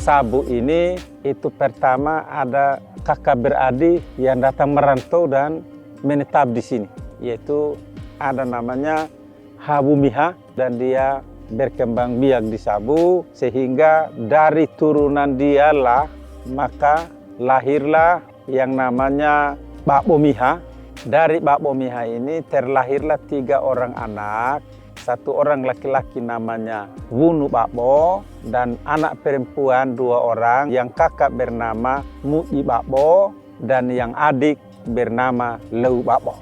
Sabu ini itu pertama ada kakak beradik yang datang merantau dan menetap di sini. Yaitu ada namanya Habu Miha dan dia berkembang biak di Sabu. Sehingga dari turunan dialah maka lahirlah yang namanya Bakbo Miha. Dari Bakbo Miha ini terlahirlah 3 orang anak. 1 orang laki-laki namanya Wunu Bakbo dan anak perempuan 2 orang yang kakak bernama Mu'i Bakbo dan yang adik bernama Lau Bakbo.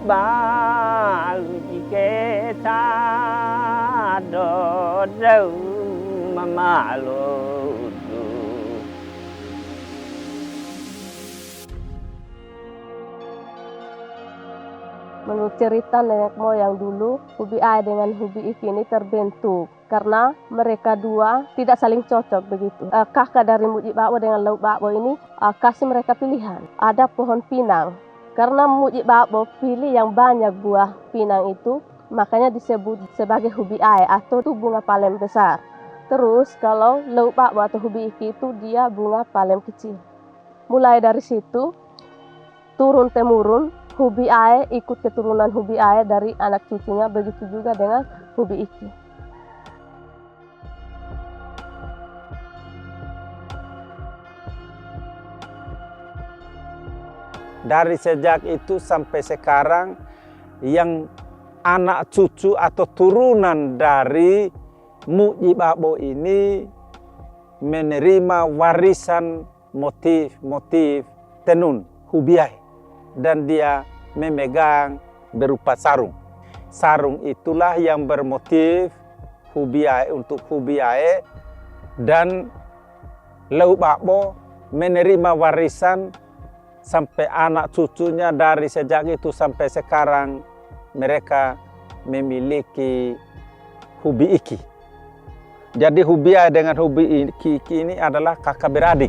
Balu jiketa do mamalu. Menurut cerita nenek moyang dulu, Hubi Ai dengan Hubi Iki ini terbentuk karena mereka 2 tidak saling cocok begitu. Kakak dari Mu'i Bakbo dengan Lau Bakbo ini kasih mereka pilihan. Ada pohon pinang. Karena Mu'i Bakbo pilih yang banyak buah pinang itu, makanya disebut sebagai Hubi Ai atau itu bunga paling besar. Terus kalau Lau Bakbo atau Hubi Iki itu dia bunga paling kecil. Mulai dari situ turun-temurun Hubi Ai ikut keturunan Hubi Ai dari anak cucunya, begitu juga dengan Hubi Iki. Dari sejak itu sampai sekarang yang anak cucu atau turunan dari Mu'i Bakbo ini menerima warisan motif-motif tenun Hubi Ai. Dan dia memegang berupa sarung. Sarung itulah yang bermotif Hubi Ai untuk Hubi Ai. Dan Lau Bakbo menerima warisan sampai anak cucunya dari sejak itu sampai sekarang mereka memiliki Hubi Iki. Jadi Hubi Ai dengan Hubi Iki ini adalah kakak beradik.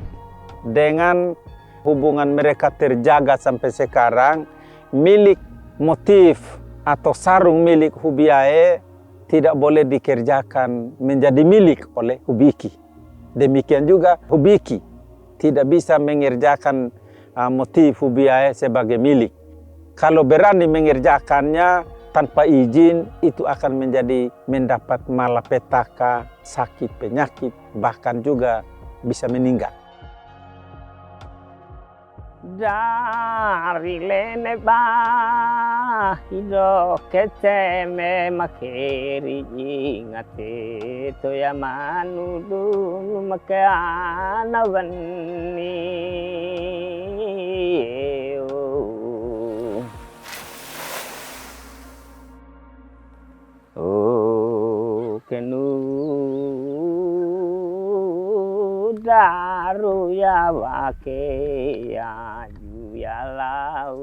Dengan hubungan mereka terjaga sampai sekarang, milik motif atau sarung milik Hubi Ai tidak boleh dikerjakan menjadi milik oleh Hubi Iki. Demikian juga Hubi Iki tidak bisa mengerjakan motif Hubi Ai sebagai milik. Kalau berani mengerjakannya tanpa izin, itu akan mendapat malapetaka, sakit, penyakit, bahkan juga bisa meninggal. Dari lene ba hido keteme makeri ingate to ya manudu makana vanni oh kenu daru ya wake ya lau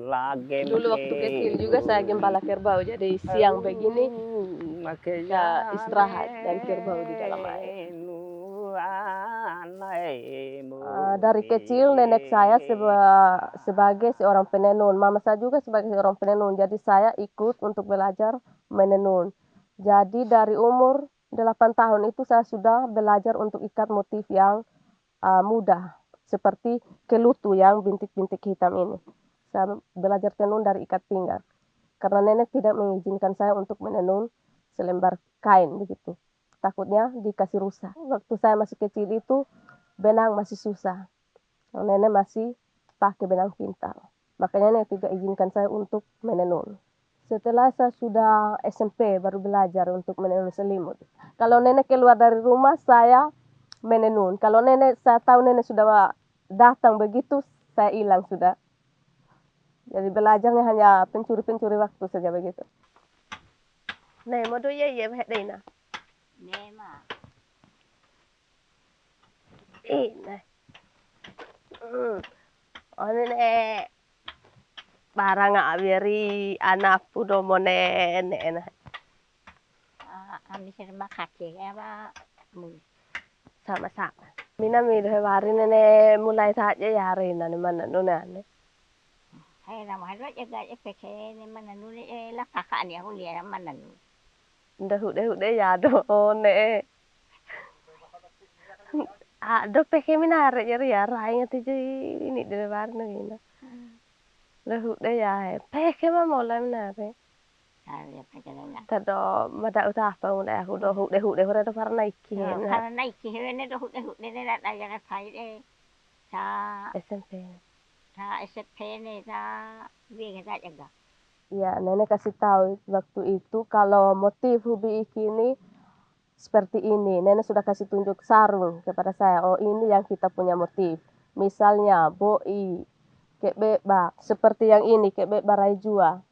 lagi. Dulu waktu kecil juga saya gembala kerbau, jadi siang begini ya istirahat dan kerbau di dalam air. Dari kecil nenek saya sebagai seorang penenun, mama saya juga sebagai seorang penenun, jadi saya ikut untuk belajar menenun. Jadi dari umur 8 tahun itu saya sudah belajar untuk ikat motif yang mudah, seperti kelutu yang bintik-bintik hitam ini. Saya belajar tenun dari ikat pinggang, karena nenek tidak mengizinkan saya untuk menenun selembar kain begitu. Takutnya dikasih rusak. Waktu saya masih kecil itu benang masih susah. Nenek masih pakai benang pintar. Makanya nenek tidak izinkan saya untuk menenun. Setelah saya sudah SMP baru belajar untuk menenun selimut. Kalau nenek keluar dari rumah saya menenun. Kalau nenek, saya tahu nenek sudah datang begitu saya hilang sudah. Jadi belajarnya hanya pencuri-pencuri waktu saja begitu. Nih, mau doya ya Dina. Nema. Nah. Ini nih barang biari anak pudo mone nah. Kami serba kaki apa? Sama-sama. Mina mi hari ini mulai saja ya hari ini mana nuna nih. Hay là mọi rất là cái mà nó là kakak ni aku lihat mana nu. Udah ya do ne. Do peke mina hari ya rai ngati ini di luar nih. Udah ya peke mah mulai mina re. Ya peke na. Tado mada uta apa udah aku do udah pernah iki. Karena naik sih ini tuh ini ada yang saya sa SMP. sa SMP ni sa dia kita jaga. Ya, nenek kasih tahu waktu itu kalau motif hobi iki ini seperti ini. Nenek sudah kasih tunjuk sarung kepada saya. Oh, ini yang kita punya motif. Misalnya boi, kebeba, seperti yang ini kebeba raijua.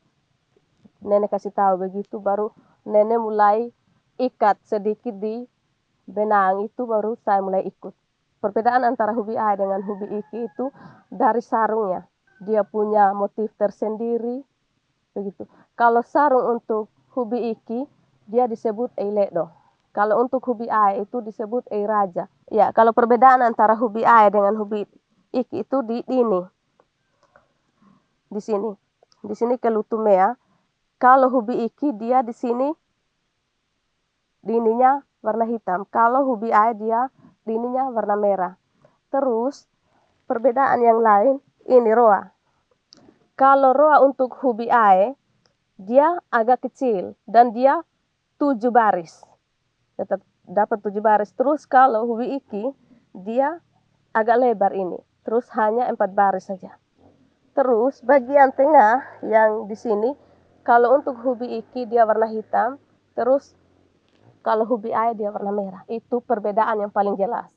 Nenek kasih tahu begitu baru nenek mulai ikat sedikit di benang itu baru saya mulai ikut. Perbedaan antara hobi A dengan hobi iki itu dari sarungnya. Dia punya motif tersendiri. Begitu. Kalau sarung untuk hobi iki dia disebut eiledo. Kalau untuk hobi A itu disebut raja. Ya, kalau perbedaan antara hobi A dengan hobi iki itu di ini. Di sini. Di sini kelutumea. Kalau hobi iki dia di sini dininya warna hitam. Kalau hobi A dia dininya warna merah. Terus perbedaan yang lain ini roa. Kalau roa untuk hobi A dia agak kecil dan dia 7 baris. Tetap dapat 7 baris. Terus kalau hobi iki dia agak lebar ini. Terus hanya 4 baris saja. Terus bagian tengah yang di sini kalau untuk hobi iki dia warna hitam. Terus kalau hobi A dia warna merah. Itu perbedaan yang paling jelas.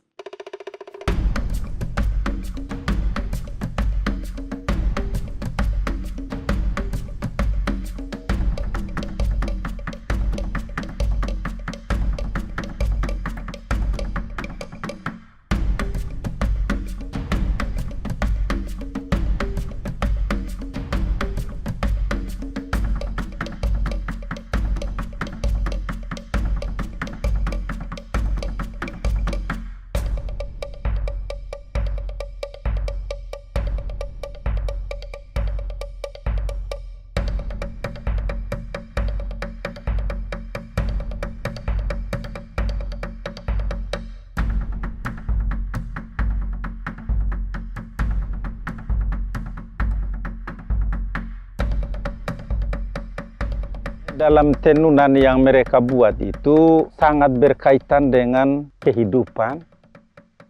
Dalam tenunan yang mereka buat itu sangat berkaitan dengan kehidupan,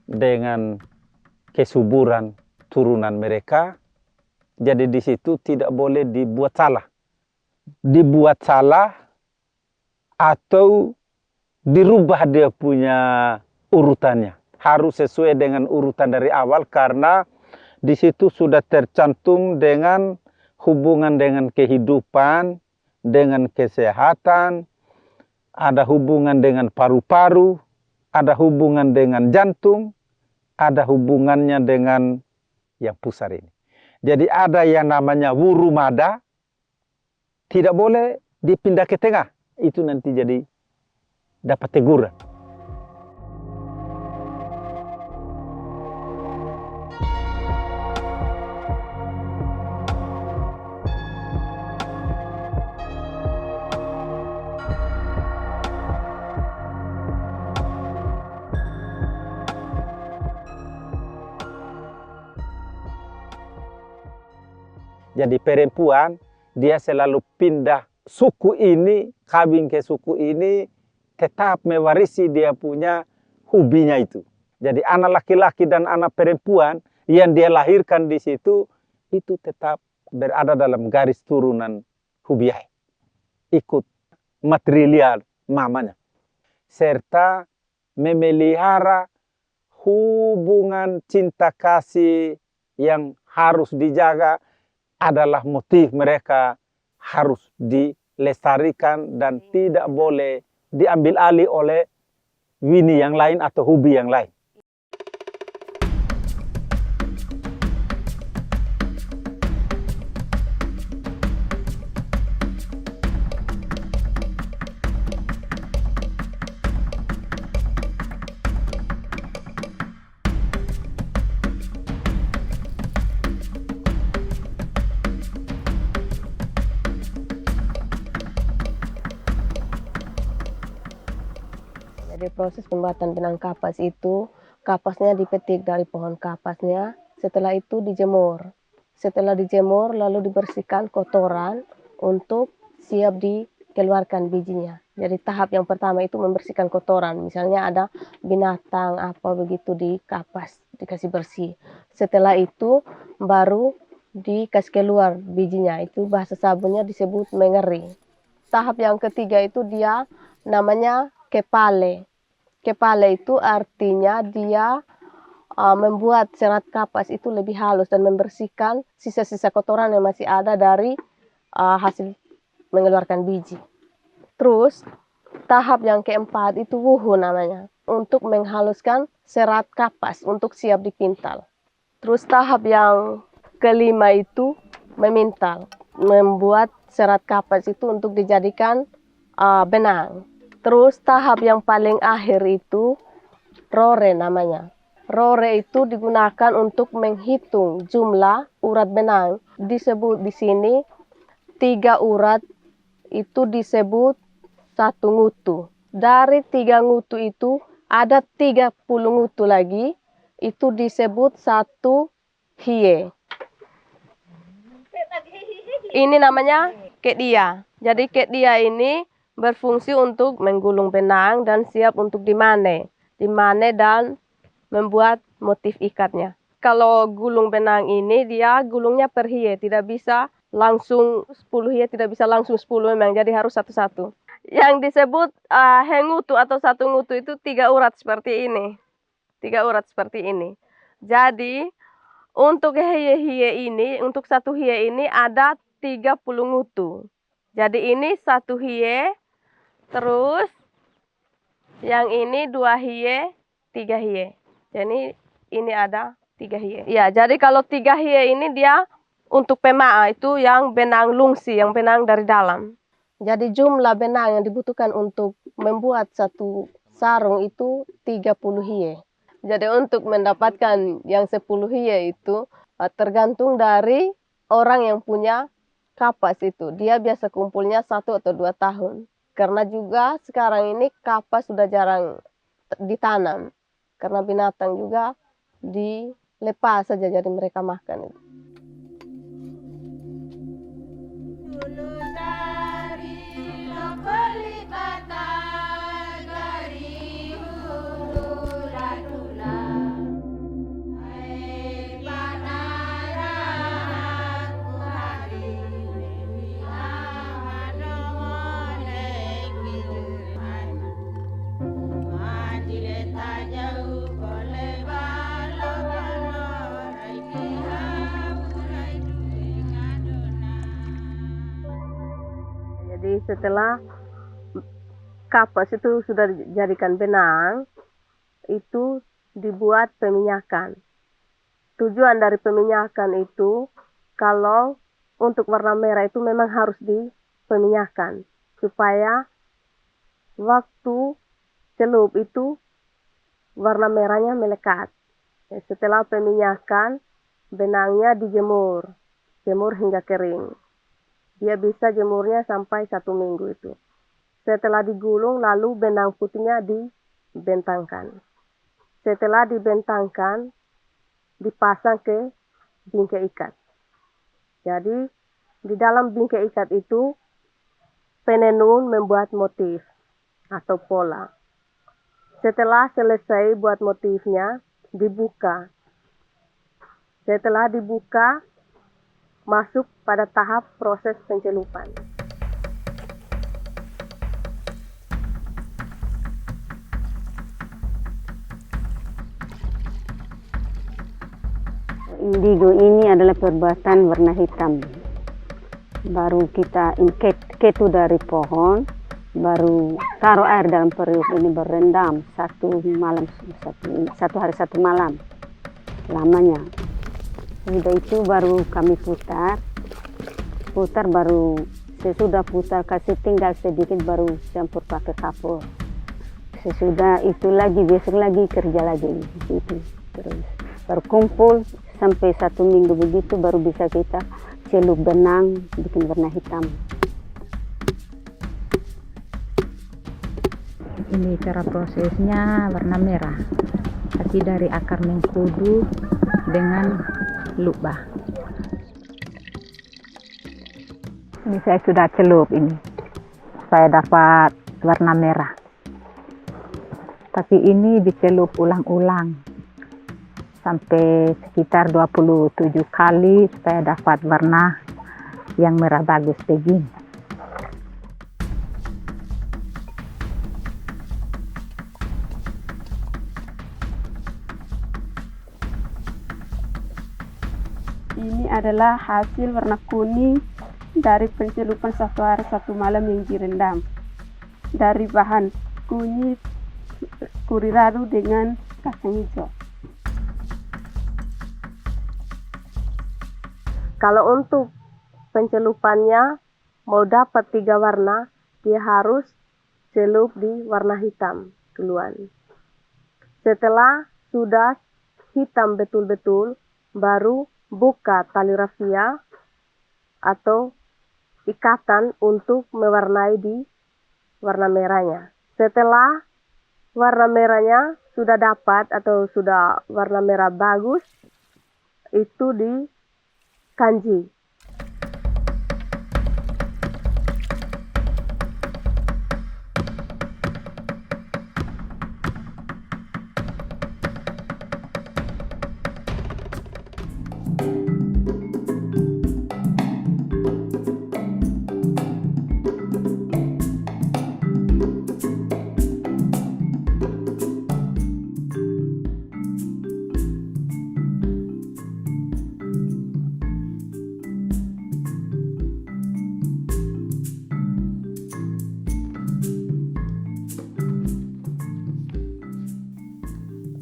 dengan kesuburan turunan mereka. Jadi di situ tidak boleh dibuat salah. Dibuat salah atau dirubah dia punya urutannya. Harus sesuai dengan urutan dari awal karena di situ sudah tercantum dengan hubungan dengan kehidupan, dengan kesehatan, ada hubungan dengan paru-paru, ada hubungan dengan jantung, ada hubungannya dengan yang pusar ini. Jadi ada yang namanya wurumada, tidak boleh dipindah ke tengah. Itu nanti jadi dapat teguran. Jadi perempuan dia selalu pindah suku ini, kawin ke suku ini, tetap mewarisi dia punya hobinya itu. Jadi anak laki-laki dan anak perempuan yang dia lahirkan di situ, itu tetap berada dalam garis turunan hobiai. Ikut matrilial mamanya. Serta memelihara hubungan cinta kasih yang harus dijaga adalah motif mereka harus dilestarikan dan tidak boleh diambil alih oleh wini yang lain atau hobi yang lain. Jadi proses pembuatan benang kapas itu, kapasnya dipetik dari pohon kapasnya, setelah itu dijemur. Setelah dijemur lalu dibersihkan kotoran untuk siap dikeluarkan bijinya. Jadi tahap yang pertama itu membersihkan kotoran, misalnya ada binatang apa begitu di kapas, dikasih bersih. Setelah itu baru dikasih keluar bijinya, itu bahasa sabunnya disebut mengering. Tahap yang ketiga itu dia namanya kepale. Kepale itu artinya dia membuat serat kapas itu lebih halus dan membersihkan sisa-sisa kotoran yang masih ada dari hasil mengeluarkan biji. Terus tahap yang keempat itu wuhu namanya, untuk menghaluskan serat kapas untuk siap dipintal. Terus tahap yang kelima itu memintal, membuat serat kapas itu untuk dijadikan benang. Terus tahap yang paling akhir itu rore namanya. Rore itu digunakan untuk menghitung jumlah urat benang. Disebut di sini 3 urat itu disebut 1 ngutu. Dari 3 ngutu itu ada 30 ngutu lagi, itu disebut 1 hie. Ini namanya kedia. Jadi kedia ini berfungsi untuk menggulung benang dan siap untuk dimane dan membuat motif ikatnya. Kalau gulung benang ini dia gulungnya per hie, tidak bisa langsung 10 hie, tidak bisa langsung 10 memang, jadi harus satu-satu. Yang disebut hengutu atau 1 ngutu itu 3 urat seperti ini. 3 urat seperti ini. Jadi untuk hie-hie ini, untuk 1 hie ini ada 30 ngutu. Jadi ini 1 hie, terus yang ini 2 hie, 3 hie. Jadi ini ada 3 hie. Ya, jadi kalau 3 hie ini dia untuk pemaa, itu yang benang lungsi, yang benang dari dalam. Jadi jumlah benang yang dibutuhkan untuk membuat 1 sarung itu 30 hie. Jadi untuk mendapatkan yang 10 hie itu tergantung dari orang yang punya kapas itu. Dia biasa kumpulnya 1 atau 2 tahun. Karena juga sekarang ini kapas sudah jarang ditanam. Karena binatang juga dilepas saja jadi mereka makan itu. Jadi setelah kapas itu sudah dijadikan benang, itu dibuat peminyakan. Tujuan dari peminyakan itu, kalau untuk warna merah itu memang harus dipeminyakan, supaya waktu celup itu warna merahnya melekat. Setelah peminyakan, benangnya dijemur, jemur hingga kering. Dia bisa jemurnya sampai 1 minggu itu. Setelah digulung, lalu benang putihnya dibentangkan. Setelah dibentangkan, dipasang ke bingkai ikat. Jadi, di dalam bingkai ikat itu, penenun membuat motif atau pola. Setelah selesai buat motifnya, dibuka. Setelah dibuka, masuk pada tahap proses pencelupan. Indigo ini adalah perbatan warna hitam. Baru kita ketu dari pohon, baru taruh air dalam periuk ini berendam satu hari satu malam lamanya. Sudah itu baru kami putar baru sesudah putar kasih tinggal sedikit baru campur pakai kapur. Sesudah itu lagi besok lagi kerja lagi gitu. Terus baru kumpul sampai 1 minggu begitu baru bisa kita celup benang bikin warna hitam. Ini cara prosesnya warna merah, tapi dari akar mengkudu dengan lubah. Ini saya sudah celup ini, saya dapat warna merah. Tapi ini dicelup ulang-ulang sampai sekitar 27 kali supaya dapat warna yang merah bagus begini. Ini adalah hasil warna kuning dari pencelupan 1 hari 1 malam yang direndam. Dari bahan kunyit, kuriradu dengan kacang hijau. Kalau untuk pencelupannya mau dapat 3 warna, dia harus celup di warna hitam duluan. Setelah sudah hitam betul-betul, baru buka tali rafia atau ikatan untuk mewarnai di warna merahnya. Setelah warna merahnya sudah dapat atau sudah warna merah bagus, itu di kanji.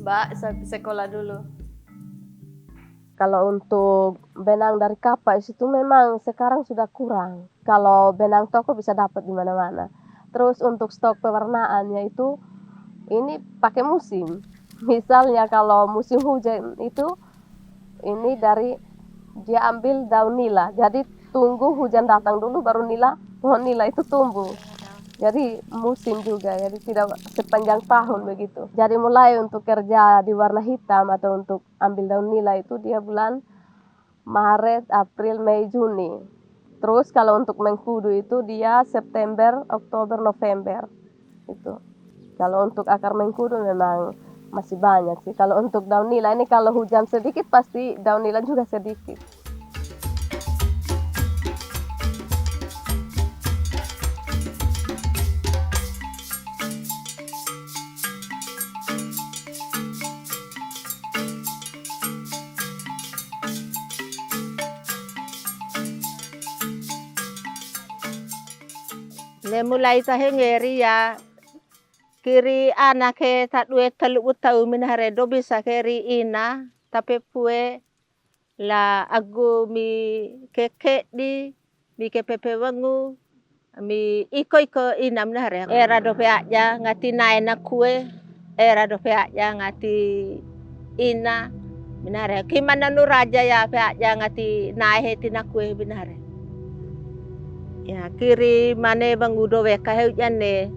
Mbak, saya sekolah dulu. Kalau untuk benang dari kapas itu memang sekarang sudah kurang. Kalau benang toko bisa dapat di mana-mana. Terus untuk stok pewarnaannya itu ini pakai musim. Misalnya kalau musim hujan itu ini dari dia ambil daun nila. Jadi tunggu hujan datang dulu baru pohon nila itu tumbuh. Jadi musim juga, jadi tidak sepanjang tahun begitu. Jadi mulai untuk kerja di warna hitam atau untuk ambil daun nila itu dia bulan Maret, April, Mei, Juni. Terus kalau untuk mengkudu itu dia September, Oktober, November. Itu. Kalau untuk akar mengkudu memang masih banyak sih. Kalau untuk daun nila ini kalau hujan sedikit pasti daun nila juga sedikit. Mulai tahe ngeri ya kiri anak ke tak duwe telu tau minare do bisa keri ina tapi pue la agu mi keke di mi kepepe wangu mi iko ina minare era do pe aja ngati naena kue era do pe aja ngati ina minare kimana nuraja ya pe aja ngati nae tina kue minare. Ya kiri mane bangudo weka he jane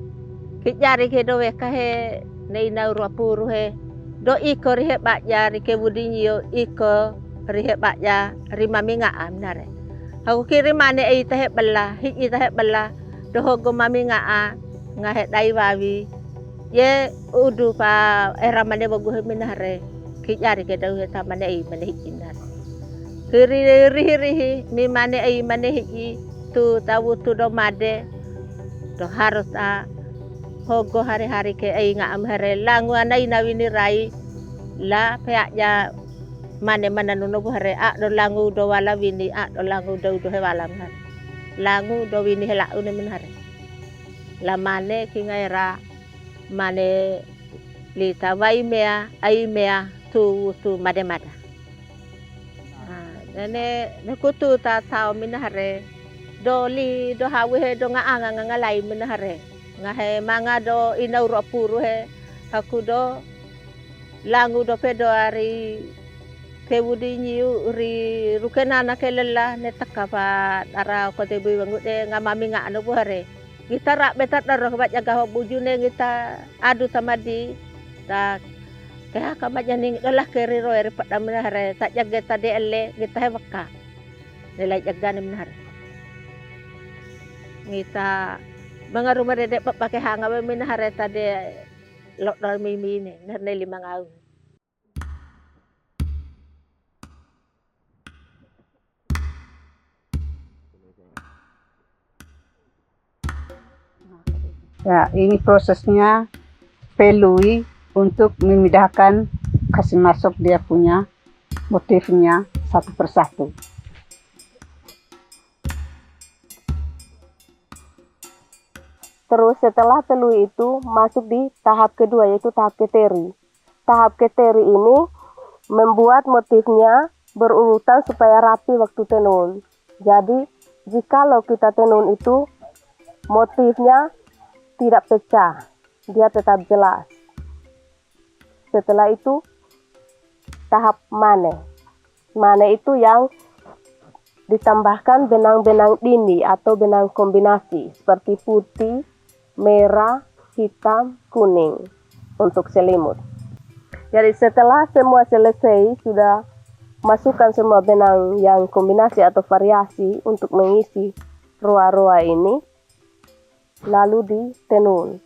kijari ke do weka he nei na urapuru he do iko rihe bakja rike budinyo iko rihe bakja rimami nga amnare aku kiri mane ei tahe bella hiji tahe bella do hogo mami nga he dai wawi ye udu pa era mane bagu he minare kijari ke do he tamane ei mane hiji nare kiri rihi mi mane ei mane hiji tu tahu tu do made do harus hogo hari-hari ke ai nga amhere langu anai nawini rai la pea ja mane mananu hare a do langu do wala wini a do langu do he wala hare langu do wini hela une min hare la mane kingaira mane li tawai mea ai mea tu made mada ne kutu ta tau min hare do li do hawe he do nga lai min hare nga he manga do inau ro puru he aku do langu do pedo ari kewudi nyiu ri rukenana kelela ne takapa ara ko te bui bangude ngamami nga anu hare kita rak betat daro ba jaga bujune kita adu tamadi ta kaya kamajaning dolah keri ro eri padamna hare tak jaga tadi elle kita he waka nilai jaga ni menhare ngita mga rumarede pakai hanga ba menhare tadi lok dal mimi ni nerne 5 ngau Ya, ini prosesnya pelui untuk memindahkan kasih masuk dia punya motifnya satu persatu. Terus setelah telui itu masuk di tahap kedua, yaitu tahap keteri. Tahap keteri ini membuat motifnya berurutan supaya rapi waktu tenun. Jadi jikalau kita tenun itu motifnya tidak pecah, dia tetap jelas. Setelah itu tahap mane. Mane itu yang ditambahkan benang-benang dini atau benang kombinasi seperti putih, merah, hitam, kuning untuk selimut. Jadi setelah semua selesai, sudah masukkan semua benang yang kombinasi atau variasi untuk mengisi roa-roa ini, lalu ditenun.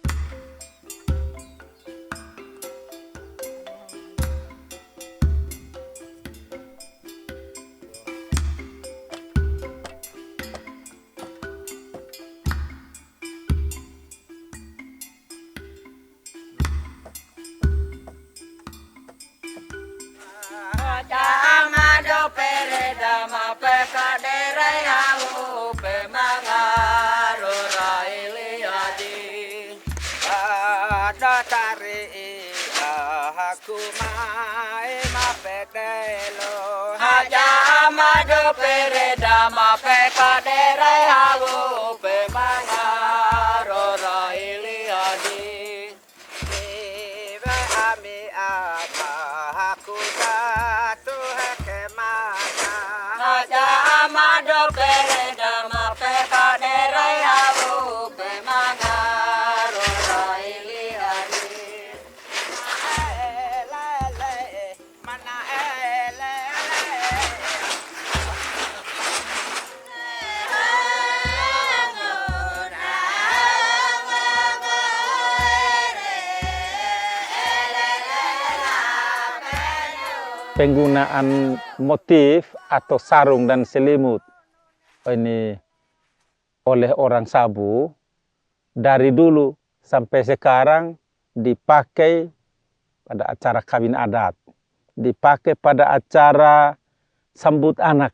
Penggunaan motif atau sarung dan selimut ini oleh orang Sabu dari dulu sampai sekarang dipakai pada acara kawin adat, dipakai pada acara sambut anak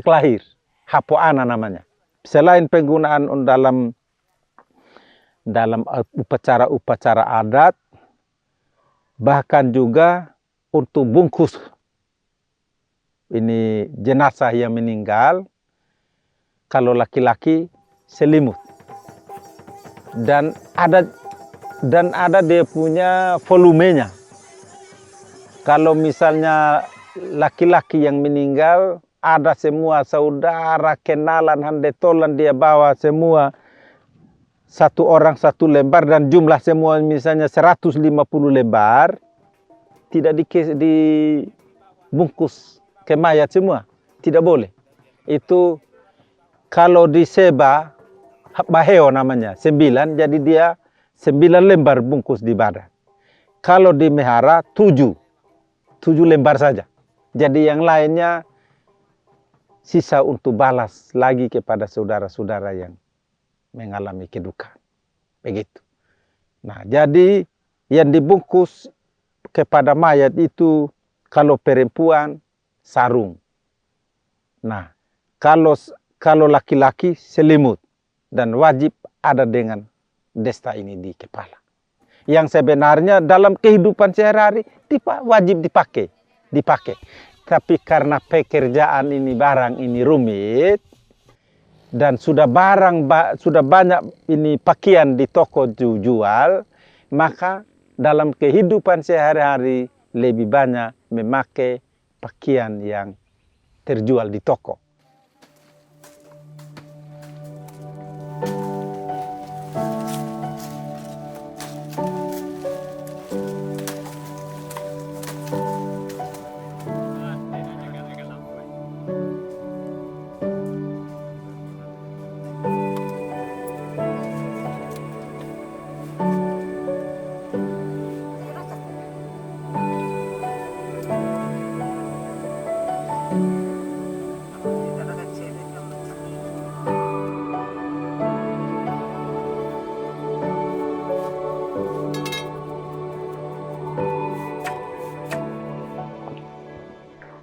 lahir, hapoana namanya. Selain penggunaan dalam upacara adat, bahkan juga untuk bungkus ini jenazah yang meninggal, kalau laki-laki selimut, dan ada dia punya volumenya. Kalau misalnya laki-laki yang meninggal, ada semua saudara, kenalan, handetolan, dia bawa semua, satu orang satu lembar, dan jumlah semua misalnya 150 lembar, tidak dibungkus ke mayat semua, tidak boleh. Itu kalau diseba, baheo namanya, 9, jadi dia 9 lembar bungkus di badan. Kalau di mehara 7 lembar saja. Jadi yang lainnya sisa untuk balas lagi kepada saudara-saudara yang mengalami kedukaan. Begitu. Nah, jadi yang dibungkus kepada mayat itu Kalau perempuan sarung. Nah, kalau laki-laki selimut dan wajib ada dengan desta ini di kepala. Yang sebenarnya dalam kehidupan sehari-hari wajib dipakai. Tapi karena pekerjaan ini barang ini rumit dan sudah banyak ini pakaian di toko jual, maka dalam kehidupan sehari-hari lebih banyak memakai pakaian yang terjual di toko.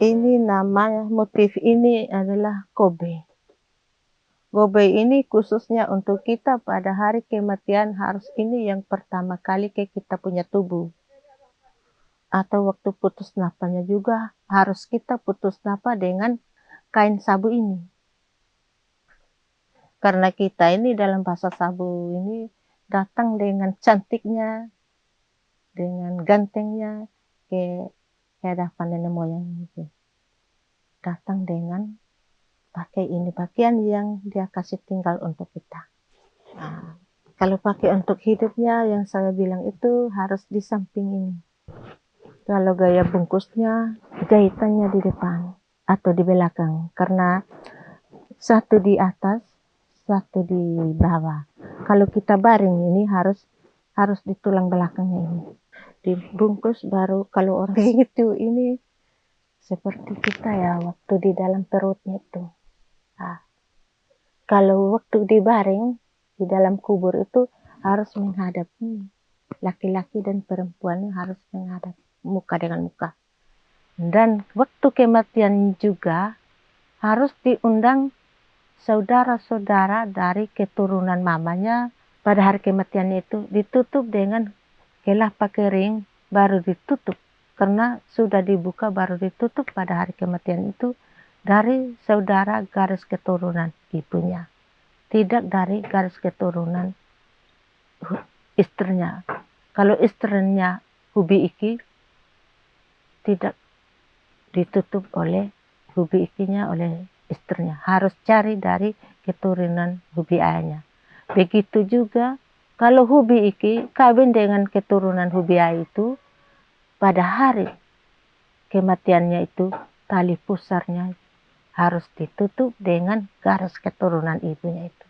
Ini namanya, motif ini adalah gobe. Gobe ini khususnya untuk kita pada hari kematian harus ini yang pertama kali ke kita punya tubuh. Atau waktu putus napasnya juga harus kita putus napas dengan kain sabu ini. Karena kita ini dalam bahasa sabu ini datang dengan cantiknya, dengan gantengnya ke hadapan nenek moyang itu. Datang dengan pakai ini pakaian yang dia kasih tinggal untuk kita. Nah, kalau pakai untuk hidupnya yang saya bilang itu harus di samping ini. Kalau gaya bungkusnya jahitannya di depan atau di belakang karena satu di atas, satu di bawah. Kalau kita baring ini harus di tulang belakangnya ini. Dibungkus baru kalau orang itu ini seperti kita ya waktu di dalam perutnya itu. Nah, kalau waktu dibaring di dalam kubur itu harus menghadap ini. Laki-laki dan perempuannya harus menghadap muka dengan muka. Dan waktu kematian juga harus diundang saudara-saudara dari keturunan mamanya pada hari kematiannya itu ditutup dengan kelapa kering baru ditutup. Karena sudah dibuka baru ditutup pada hari kematian itu dari saudara garis keturunan ibunya. Tidak dari garis keturunan istrinya. Kalau istrinya hubi iki tidak ditutup oleh hubi ikinya oleh istrinya. Harus cari dari keturunan hubi ayahnya. Begitu juga kalau hubi iki kawin dengan keturunan hubi ayah itu, pada hari kematiannya itu tali pusarnya harus ditutup dengan garis keturunan ibunya itu.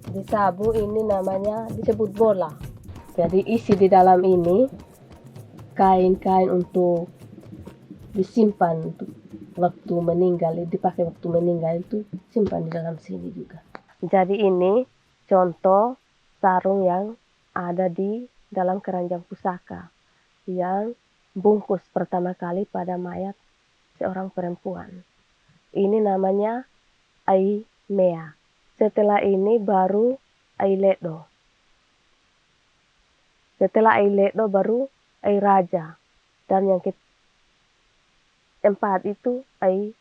Di sabu ini namanya disebut bola. Jadi isi di dalam ini kain-kain untuk disimpan untuk waktu meninggal, dipakai waktu meninggal itu simpan di dalam sini juga. Jadi ini contoh sarung yang ada di dalam keranjang pusaka yang bungkus pertama kali pada mayat seorang perempuan. Ini namanya Ai Mea. Setelah ini baru Ai Ledo. Setelah Ai Ledo baru Ai Raja. Dan yang keempat itu Ai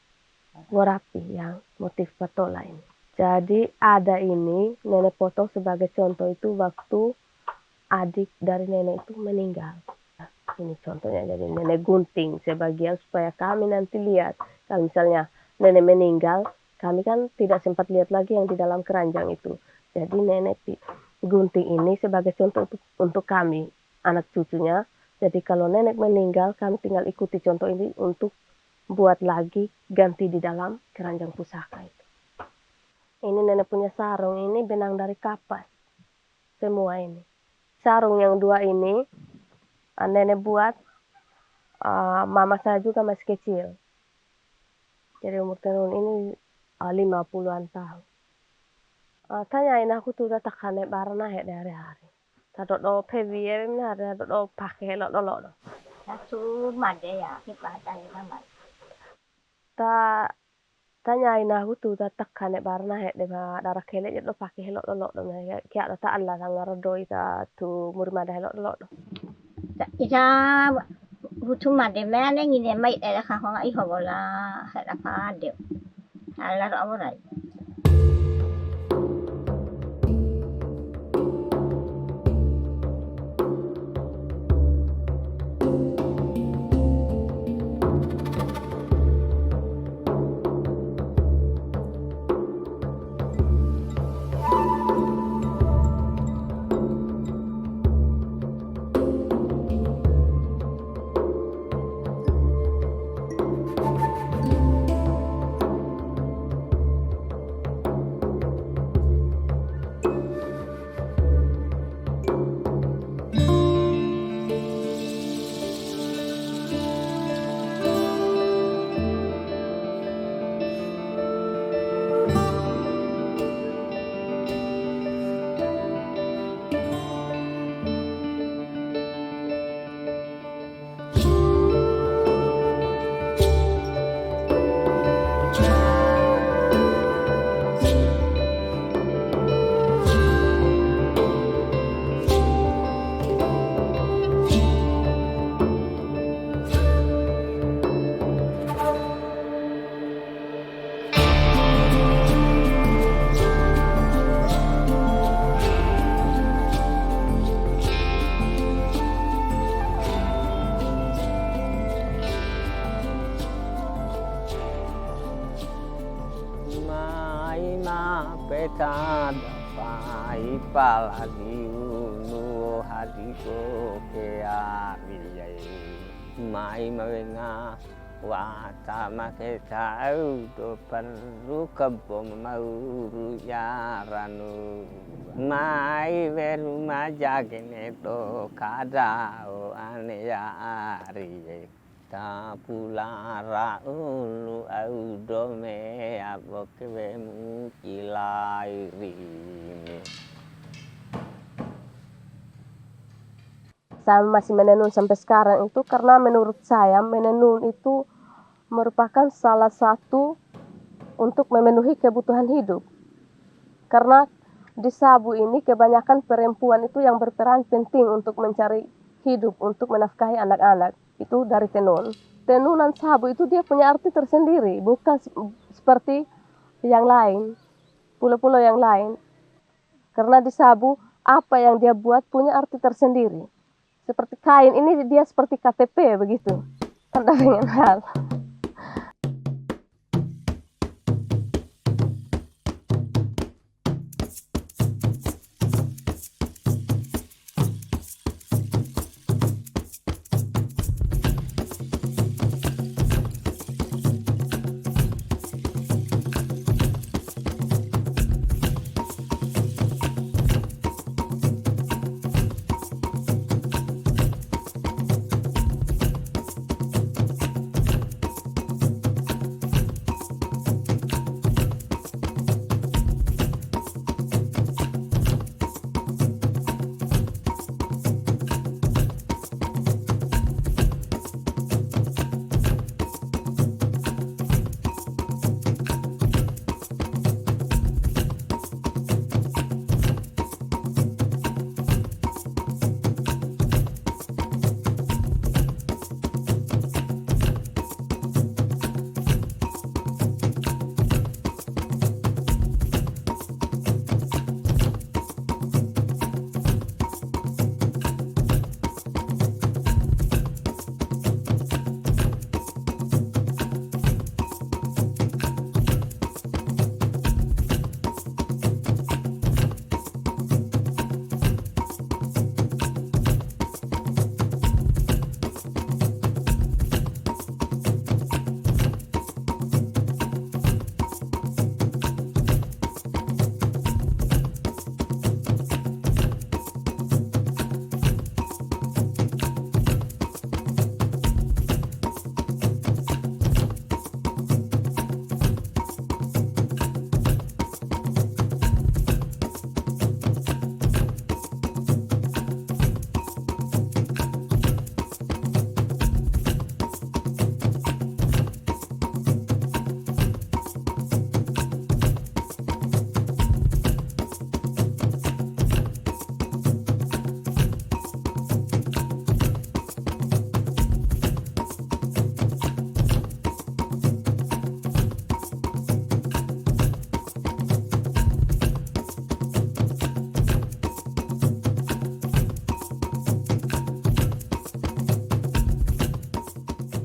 Worapi yang motif patola ini. Jadi ada ini nenek potong sebagai contoh itu waktu adik dari nenek itu meninggal. Ini contohnya, jadi nenek gunting sebagian supaya kami nanti lihat. Kalau misalnya nenek meninggal, kami kan tidak sempat lihat lagi yang di dalam keranjang itu. Jadi nenek gunting ini sebagai contoh untuk kami, anak cucunya. Jadi kalau nenek meninggal, kami tinggal ikuti contoh ini untuk buat lagi ganti di dalam keranjang pusaka itu. Ini nenek punya sarung, ini benang dari kapas. Semua ini. Sarung yang dua ini, nenek buat, mama saya juga masih kecil. Jadi umur tenun ini 50-an tahun. Tanyain aku tuh tak kane barana dari hari. Tadok do pevi benar, tadok do pakai lo. Satu made ya, kita cari nama. Tanyain aku tuh tak kane barana darah kele do pakai lo. Kayak tak Allah sangar do ita tu murmada lo. Kita butuh made mana ini mai ada kahong iho bola ada pade. Alar amurai. Peta dapai palagi ulu hadiko ke ariyai mai mawenga wata maketa do perlu kebom mauru yaranu mai veru majagene do kadao ane ya ariyai ta pulara ulu audo me aboke vemu kilai rini. Saya masih menenun sampai sekarang itu karena menurut saya menenun itu merupakan salah satu untuk memenuhi kebutuhan hidup. Karena di Sabu ini kebanyakan perempuan itu yang berperan penting untuk mencari hidup, untuk menafkahi anak-anak. Itu dari tenun. Tenunan Sabu itu dia punya arti tersendiri, bukan seperti yang lain, pulau-pulau yang lain. Karena di Sabu, apa yang dia buat punya arti tersendiri. Seperti kain ini dia seperti KTP begitu. Tanda pengen hal.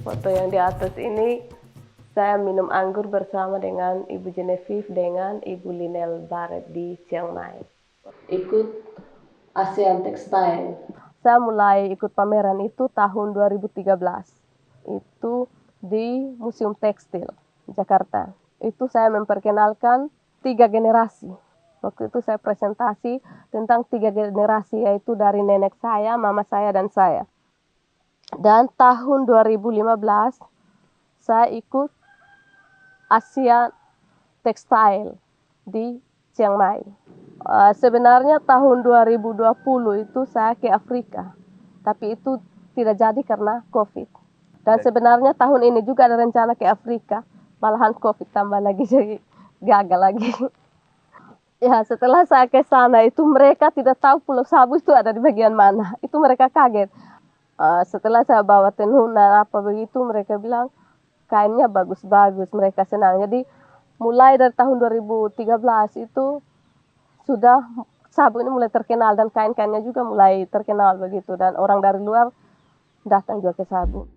Foto yang di atas ini saya minum anggur bersama dengan Ibu Genevieve dengan Ibu Linel Barret di Chiang Mai. Ikut ASEAN Textile. Saya mulai ikut pameran itu tahun 2013. Itu di Museum Tekstil Jakarta. Itu saya memperkenalkan 3 generasi. Waktu itu saya presentasi tentang 3 generasi, yaitu dari nenek saya, mama saya, dan saya. Dan tahun 2015 saya ikut Asia Textile di Chiang Mai. Sebenarnya tahun 2020 itu saya ke Afrika, tapi itu tidak jadi karena COVID. Dan sebenarnya tahun ini juga ada rencana ke Afrika, malahan COVID tambah lagi jadi gagal lagi. Ya, setelah saya ke sana itu mereka tidak tahu Pulau Sabu itu ada di bagian mana. Itu mereka kaget. Setelah saya bawa tenun dan apa begitu, mereka bilang kainnya bagus-bagus, mereka senang. Jadi mulai dari tahun 2013 itu sudah Sabu ini mulai terkenal dan kain-kainnya juga mulai terkenal begitu. Dan orang dari luar datang juga ke Sabu.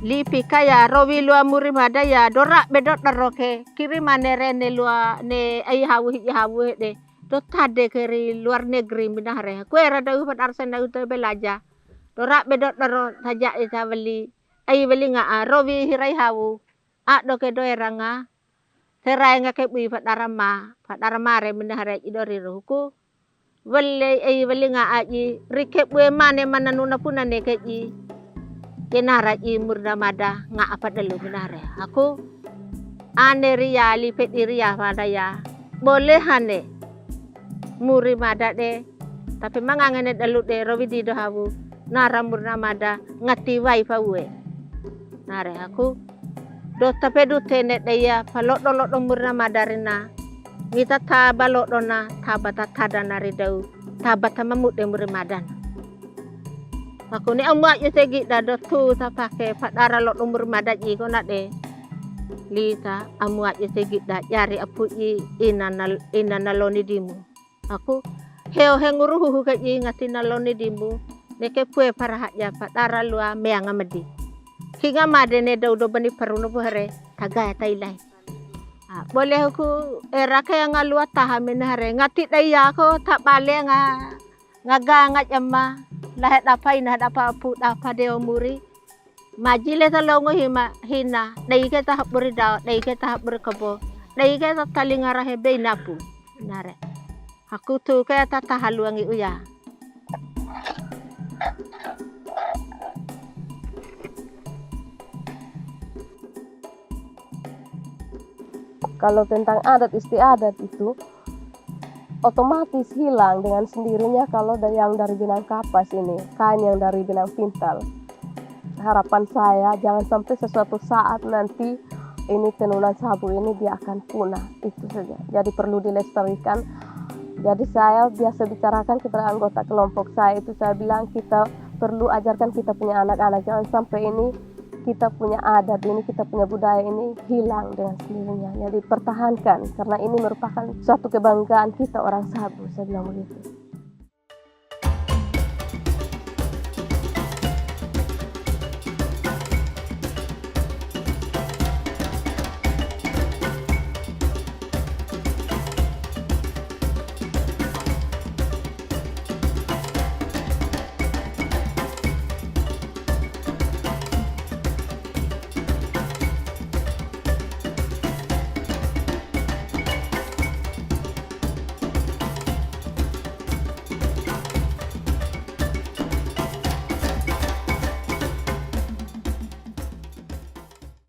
Lipi kaya rowi lua muri mada ya dorak bedot daroke kiri manere ne lua ne ai hawu de do tade kiri luar negeri minahre kue rada upat arsen da uta belaja dorak bedot daro saja ita beli ai beli nga rowi hirai hawu a do ke do eranga serai nga ke bui padarama re minahre idori ruku beli ai beli nga aji rike bue mane mananuna punane ke i kenara i murda mada nga apa delu minare aku ane ria lipet ria pada ya boleh hane muri mada de tapi mangangene delu de rowi di do hawu nara murda mada ngati wai pawe nare aku do tape du tene de ya palot do murda mada rina ngita ta balot dona tabata tada nari dau tabata mamut de muri madan. Aku ni amuak je segi dah tu tak pakai padara lot umur madat je kau nak deh. Lita amuak je segi dah jari apu i ina naloni dimu. Aku heo henguruhu kat je ngati naloni dimu. Neke pue parahat ya padara lua meang amadi. Kinga made ne dah udah bani perunu buhare tagay tailai. Boleh aku raka yang ngalua tahamin hare ngati daya aku tak balik ngaga ngat jama. Lahat apa ina apa pu apa deo muri majile talongo hina dai ke tahap berida dai ke tahap berkebo dai ke talingara hebe napu nare aku tu ke tata haluangi uya. Kalau tentang adat istiadat itu otomatis hilang dengan sendirinya kalau yang dari benang kapas ini, kain yang dari benang pintal. Harapan saya jangan sampai sesuatu saat nanti ini tenunan Sabu ini dia akan punah, itu saja. Jadi perlu dilestarikan. Jadi saya biasa bicarakan kepada anggota kelompok saya itu, saya bilang kita perlu ajarkan kita punya anak-anak, jangan sampai ini kita punya adat ini, kita punya budaya ini hilang dengan sendirinya. Jadi pertahankan, karena ini merupakan suatu kebanggaan kita orang Sabu, saya bilang begitu.